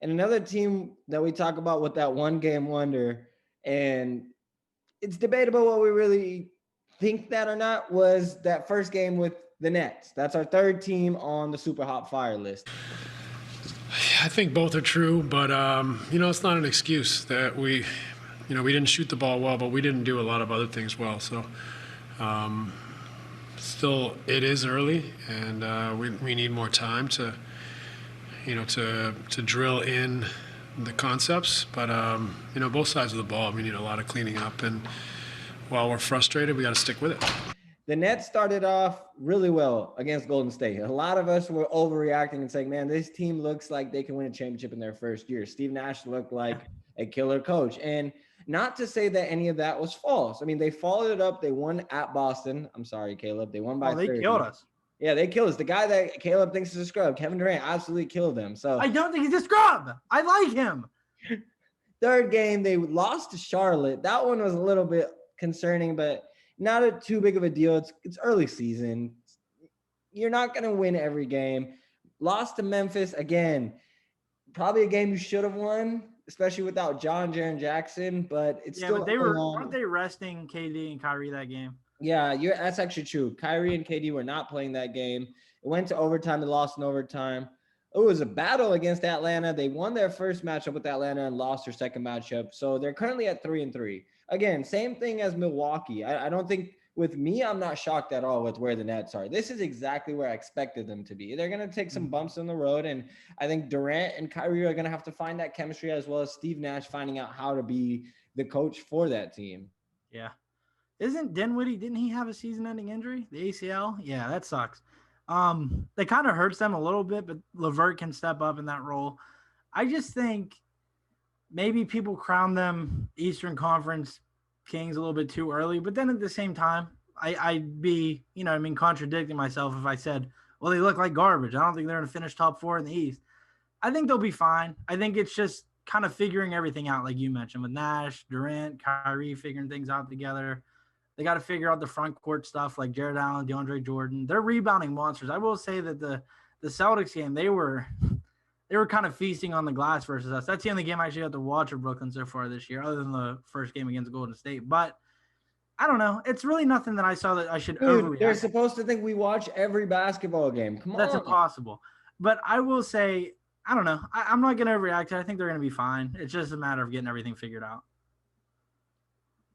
And another team that we talk about with that one game wonder, and it's debatable what we really think that or not, was that first game with the Nets. That's our third team on the Super Hot Fire list. I think both are true, but it's not an excuse that we didn't shoot the ball well, but we didn't do a lot of other things well. So still, it is early, and we need more time to drill in the concepts. But both sides of the ball, we need a lot of cleaning up, and while we're frustrated, we got to stick with it. The Nets started off really well against Golden State. A lot of us were overreacting and saying, man, this team looks like they can win a championship in their first year. Steve Nash looked like a killer coach. And not to say that any of that was false. I mean, they followed it up. They won at Boston. I'm sorry, Caleb. They won by 30. They killed us. Yeah, they killed us. The guy that Caleb thinks is a scrub, Kevin Durant, absolutely killed them. So I don't think he's a scrub. I like him. Third game, they lost to Charlotte. That one was a little bit concerning, but not too big of a deal. It's early season. You're not going to win every game. Lost to Memphis again. Probably a game you should have won, especially without Jaren Jackson. But it's still. But weren't they resting KD and Kyrie that game? Yeah, that's actually true. Kyrie and KD were not playing that game. It went to overtime. They lost in overtime. It was a battle against Atlanta. They won their first matchup with Atlanta and lost their second matchup. So they're currently at 3-3. Again, same thing as Milwaukee. I don't think with me, I'm not shocked at all with where the Nets are. This is exactly where I expected them to be. They're going to take some bumps in the road. And I think Durant and Kyrie are going to have to find that chemistry, as well as Steve Nash finding out how to be the coach for that team. Yeah. Didn't he have a season-ending injury? The ACL? Yeah, that sucks. They kind of hurts them a little bit, but LeVert can step up in that role. I just think maybe people crown them Eastern Conference Kings a little bit too early, but then at the same time, I'd be, contradicting myself if I said, well, they look like garbage. I don't think they're going to finish top 4 in the East. I think they'll be fine. I think it's just kind of figuring everything out, like you mentioned, with Nash, Durant, Kyrie figuring things out together. They got to figure out the front court stuff like Jared Allen, DeAndre Jordan. They're rebounding monsters. I will say that the Celtics game, they were kind of feasting on the glass versus us. That's the only game I actually got to watch of Brooklyn so far this year, other than the first game against Golden State. But I don't know. It's really nothing that I saw that I should overreact. They're supposed to think we watch every basketball game. Come on. That's impossible. But I will say, I don't know. I'm not going to overreact. I think they're going to be fine. It's just a matter of getting everything figured out.